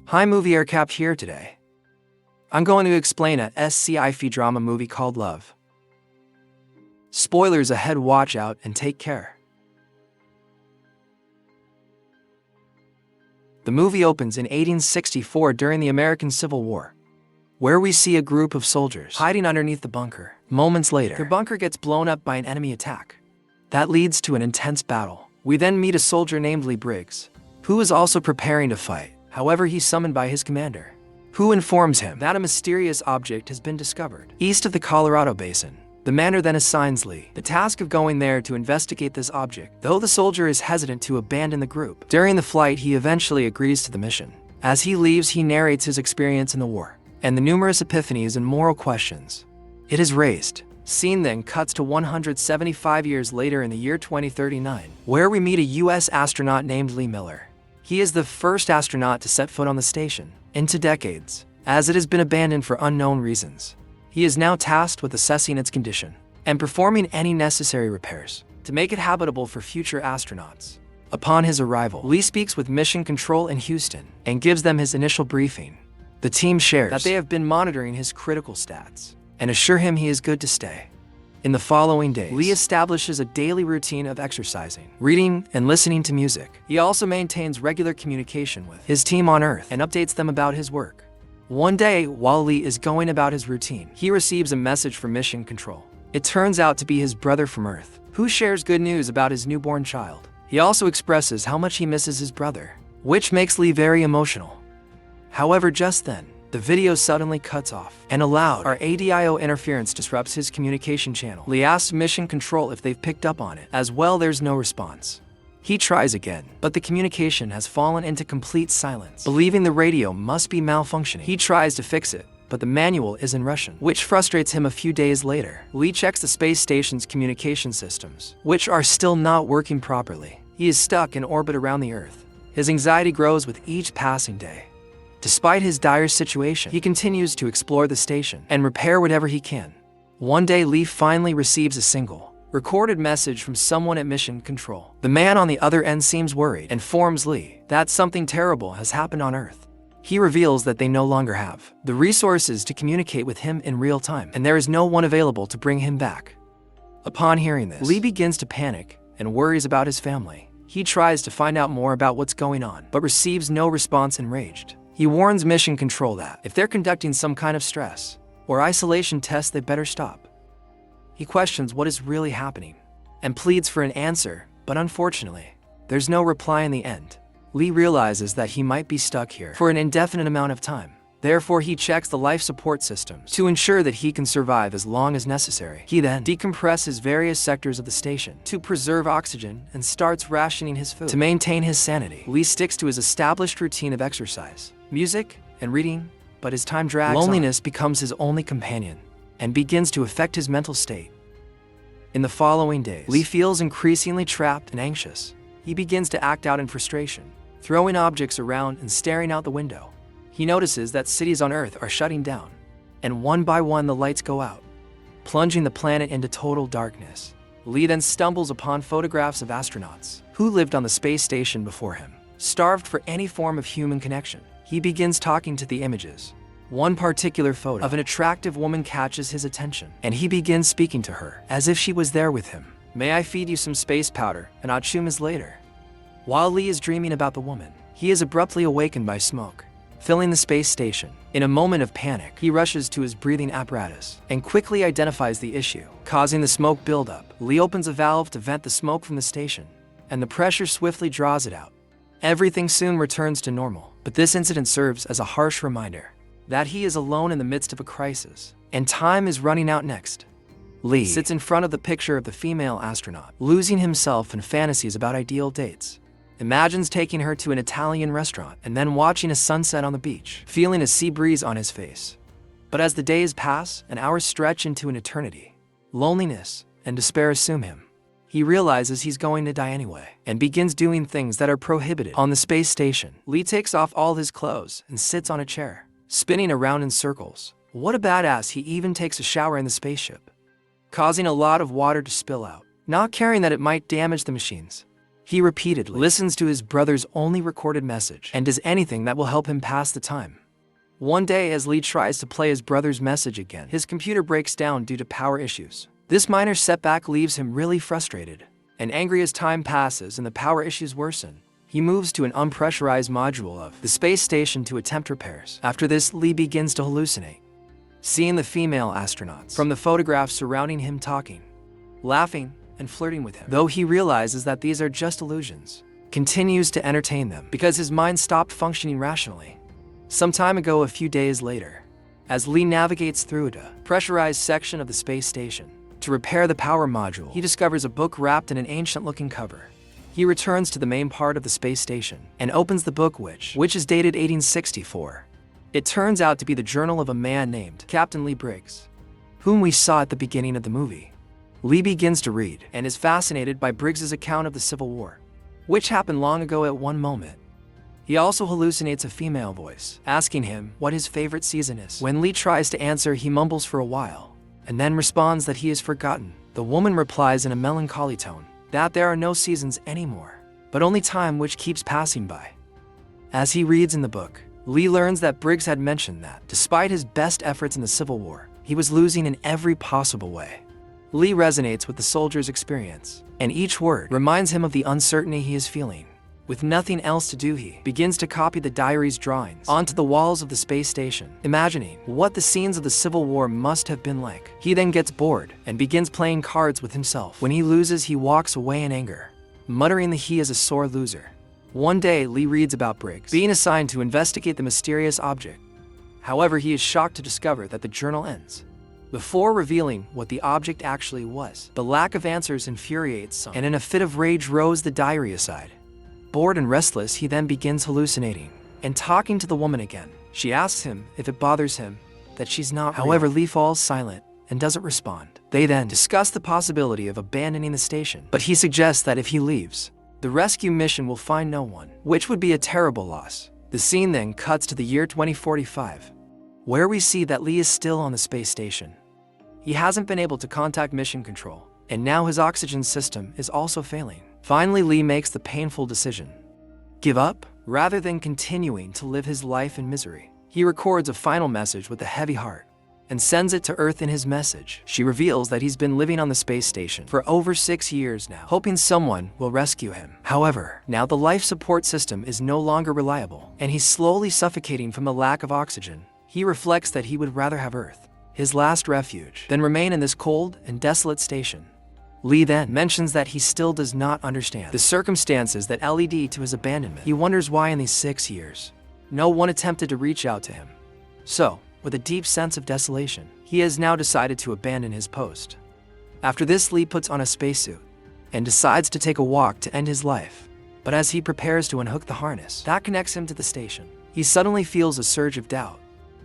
Hi, Movie Aircap here today. I'm going to explain a sci-fi drama movie called Love. Spoilers ahead, watch out and take care. The movie opens in 1864 during the American Civil War, where we see a group of soldiers hiding underneath the bunker. Moments later, their bunker gets blown up by an enemy attack. That leads to an intense battle. We then meet a soldier named Lee Briggs, who is also preparing to fight. However, he's summoned by his commander, who informs him that a mysterious object has been discovered east of the Colorado Basin. The commander then assigns Lee the task of going there to investigate this object, though the soldier is hesitant to abandon the group. During the flight, he eventually agrees to the mission. As he leaves, he narrates his experience in the war and the numerous epiphanies and moral questions it has raised. Scene then cuts to 175 years later in the year 2039, where we meet a U.S. astronaut named Lee Miller. He is the first astronaut to set foot on the station into decades, as it has been abandoned for unknown reasons. He is now tasked with assessing its condition and performing any necessary repairs to make it habitable for future astronauts. Upon his arrival, Lee speaks with Mission Control in Houston and gives them his initial briefing. The team shares that they have been monitoring his critical stats and assure him he is good to stay. In the following days, Lee establishes a daily routine of exercising, reading, and listening to music. He also maintains regular communication with his team on Earth and updates them about his work. One day, while Lee is going about his routine, he receives a message from Mission Control. It turns out to be his brother from Earth, who shares good news about his newborn child. He also expresses how much he misses his brother, which makes Lee very emotional. However, just then, the video suddenly cuts off, and a loud radio interference disrupts his communication channel. Lee asks Mission Control if they've picked up on it. As well, there's no response. He tries again, but the communication has fallen into complete silence. Believing the radio must be malfunctioning, he tries to fix it, but the manual is in Russian, which frustrates him. A few days later, Lee checks the space station's communication systems, which are still not working properly. He is stuck in orbit around the Earth. His anxiety grows with each passing day. Despite his dire situation, he continues to explore the station and repair whatever he can. One day, Lee finally receives a single, recorded message from someone at Mission Control. The man on the other end seems worried and informs Lee that something terrible has happened on Earth. He reveals that they no longer have the resources to communicate with him in real time, and there is no one available to bring him back. Upon hearing this, Lee begins to panic and worries about his family. He tries to find out more about what's going on, but receives no response. Enraged, he warns Mission Control that if they're conducting some kind of stress or isolation test, they better stop. He questions what is really happening and pleads for an answer, but unfortunately, there's no reply in the end. Lee realizes that he might be stuck here for an indefinite amount of time. Therefore, he checks the life support systems to ensure that he can survive as long as necessary. He then decompresses various sectors of the station to preserve oxygen and starts rationing his food. To maintain his sanity, Lee sticks to his established routine of exercise, music, and reading, but as time drags on, loneliness becomes his only companion and begins to affect his mental state. In the following days, Lee feels increasingly trapped and anxious. He begins to act out in frustration, throwing objects around and staring out the window. He notices that cities on Earth are shutting down, and one by one the lights go out, plunging the planet into total darkness. Lee then stumbles upon photographs of astronauts who lived on the space station before him, starved for any form of human connection. He begins talking to the images. One particular photo of an attractive woman catches his attention, and he begins speaking to her as if she was there with him. "May I feed you some space powder?" and Achum later. While Lee is dreaming about the woman, he is abruptly awakened by smoke filling the space station. In a moment of panic, he rushes to his breathing apparatus and quickly identifies the issue, causing the smoke buildup. Lee opens a valve to vent the smoke from the station, and the pressure swiftly draws it out. Everything soon returns to normal, but this incident serves as a harsh reminder that he is alone in the midst of a crisis, and time is running out. Next, Lee sits in front of the picture of the female astronaut, losing himself in fantasies about ideal dates. Imagines taking her to an Italian restaurant and then watching a sunset on the beach, feeling a sea breeze on his face. But as the days pass and hours stretch into an eternity, loneliness and despair assume him. He realizes he's going to die anyway and begins doing things that are prohibited on the space station. Lee takes off all his clothes and sits on a chair, spinning around in circles. What a badass! He even takes a shower in the spaceship, causing a lot of water to spill out, not caring that it might damage the machines. He repeatedly listens to his brother's only recorded message and does anything that will help him pass the time. One day, as Lee tries to play his brother's message again, his computer breaks down due to power issues. This minor setback leaves him really frustrated and angry. As time passes and the power issues worsen, he moves to an unpressurized module of the space station to attempt repairs. After this, Lee begins to hallucinate, seeing the female astronauts from the photographs surrounding him talking, laughing, and flirting with him. Though he realizes that these are just illusions, continues to entertain them because his mind stopped functioning rationally. Some time ago, a few days later, as Lee navigates through a pressurized section of the space station to repair the power module, he discovers a book wrapped in an ancient-looking cover. He returns to the main part of the space station and opens the book, which is dated 1864. It turns out to be the journal of a man named Captain Lee Briggs, whom we saw at the beginning of the movie. Lee begins to read and is fascinated by Briggs's account of the Civil War, which happened long ago at one moment. He also hallucinates a female voice, asking him what his favorite season is. When Lee tries to answer, he mumbles for a while, and then responds that he has forgotten. The woman replies in a melancholy tone that there are no seasons anymore, but only time which keeps passing by. As he reads in the book, Lee learns that Briggs had mentioned that, despite his best efforts in the Civil War, he was losing in every possible way. Lee resonates with the soldier's experience, and each word reminds him of the uncertainty he is feeling. With nothing else to do, he begins to copy the diary's drawings onto the walls of the space station, imagining what the scenes of the Civil War must have been like. He then gets bored and begins playing cards with himself. When he loses, he walks away in anger, muttering that he is a sore loser. One day, Lee reads about Briggs being assigned to investigate the mysterious object. However, he is shocked to discover that the journal ends before revealing what the object actually was. The lack of answers infuriates some, and in a fit of rage rows the diary aside. Bored and restless, he then begins hallucinating and talking to the woman again. She asks him if it bothers him that she's not real. However, Lee falls silent and doesn't respond. They then discuss the possibility of abandoning the station, but he suggests that if he leaves, the rescue mission will find no one, which would be a terrible loss. The scene then cuts to the year 2045, where we see that Lee is still on the space station. He hasn't been able to contact mission control, and now his oxygen system is also failing. Finally, Lee makes the painful decision: give up, rather than continuing to live his life in misery. He records a final message with a heavy heart and sends it to Earth. In his message, she reveals that he's been living on the space station for over 6 years now, hoping someone will rescue him. However, now the life support system is no longer reliable, and he's slowly suffocating from the lack of oxygen. He reflects that he would rather have Earth, his last refuge, than remain in this cold and desolate station. Lee then mentions that he still does not understand the circumstances that led to his abandonment. He wonders why in these 6 years, no one attempted to reach out to him. So, with a deep sense of desolation, he has now decided to abandon his post. After this, Lee puts on a spacesuit and decides to take a walk to end his life. But as he prepares to unhook the harness that connects him to the station, he suddenly feels a surge of doubt.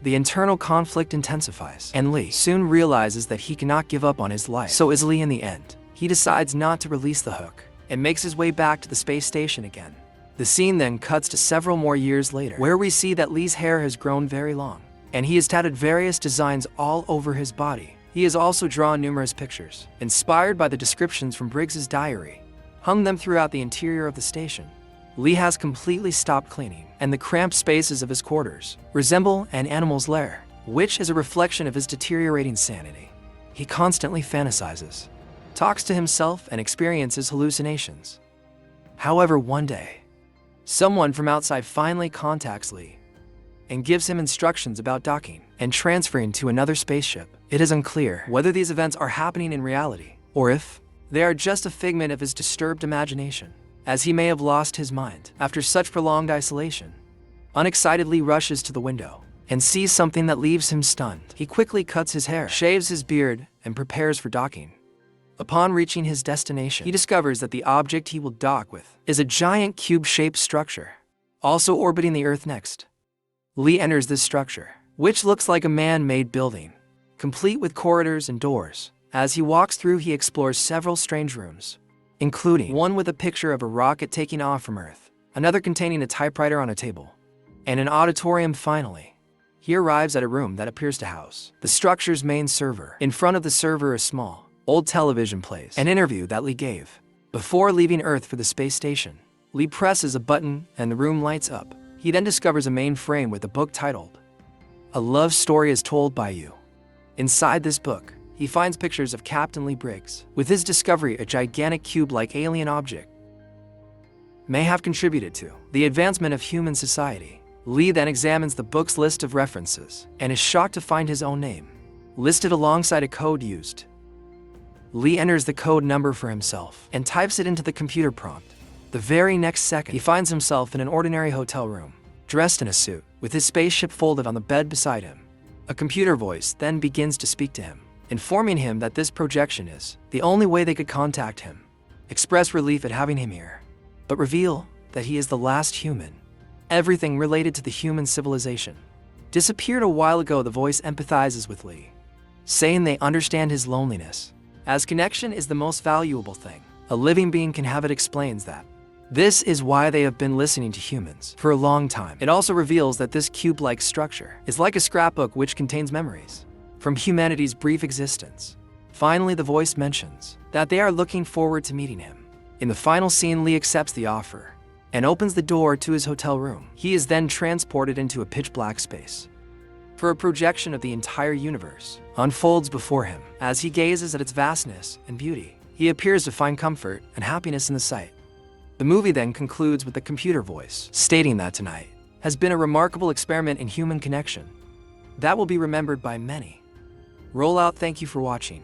The internal conflict intensifies, and Lee soon realizes that he cannot give up on his life so easily. In the end, he decides not to release the hook and makes his way back to the space station again. The scene then cuts to several more years later, where we see that Lee's hair has grown very long, and he has tattooed various designs all over his body. He has also drawn numerous pictures, inspired by the descriptions from Briggs's diary, hung them throughout the interior of the station. Lee has completely stopped cleaning, and the cramped spaces of his quarters resemble an animal's lair, which is a reflection of his deteriorating sanity. He constantly fantasizes, talks to himself, and experiences hallucinations. However, one day, someone from outside finally contacts Lee and gives him instructions about docking and transferring to another spaceship. It is unclear whether these events are happening in reality or if they are just a figment of his disturbed imagination, as he may have lost his mind after such prolonged isolation. Unexcitedly rushes to the window and sees something that leaves him stunned. He quickly cuts his hair, shaves his beard, and prepares for docking. Upon reaching his destination, he discovers that the object he will dock with is a giant cube-shaped structure, also orbiting the Earth next. Lee enters this structure, which looks like a man-made building, complete with corridors and doors. As he walks through, he explores several strange rooms, including one with a picture of a rocket taking off from Earth, another containing a typewriter on a table, and an auditorium. Finally, he arrives at a room that appears to house the structure's main server. In front of the server, a small, old television plays an interview that Lee gave Before leaving Earth for the space station, Lee presses a button and the room lights up. He then discovers a mainframe with a book titled, "A Love Story is Told by You." Inside this book, he finds pictures of Captain Lee Briggs. With his discovery, a gigantic cube-like alien object may have contributed to the advancement of human society. Lee then examines the book's list of references and is shocked to find his own name listed alongside a code used. Lee enters the code number for himself and types it into the computer prompt. The very next second, he finds himself in an ordinary hotel room, dressed in a suit, with his spaceship folded on the bed beside him. A computer voice then begins to speak to him, informing him that this projection is the only way they could contact him, express relief at having him here, but reveal that he is the last human. Everything related to the human civilization disappeared a while ago. The voice empathizes with Lee, saying they understand his loneliness, as connection is the most valuable thing a living being can have. It explains that this is why they have been listening to humans for a long time. It also reveals that this cube-like structure is like a scrapbook which contains memories from humanity's brief existence. Finally, the voice mentions that they are looking forward to meeting him. In the final scene, Lee accepts the offer and opens the door to his hotel room. He is then transported into a pitch-black space, for a projection of the entire universe unfolds before him. As he gazes at its vastness and beauty, he appears to find comfort and happiness in the sight. The movie then concludes with the computer voice stating that tonight has been a remarkable experiment in human connection that will be remembered by many. Roll out. Thank you for watching.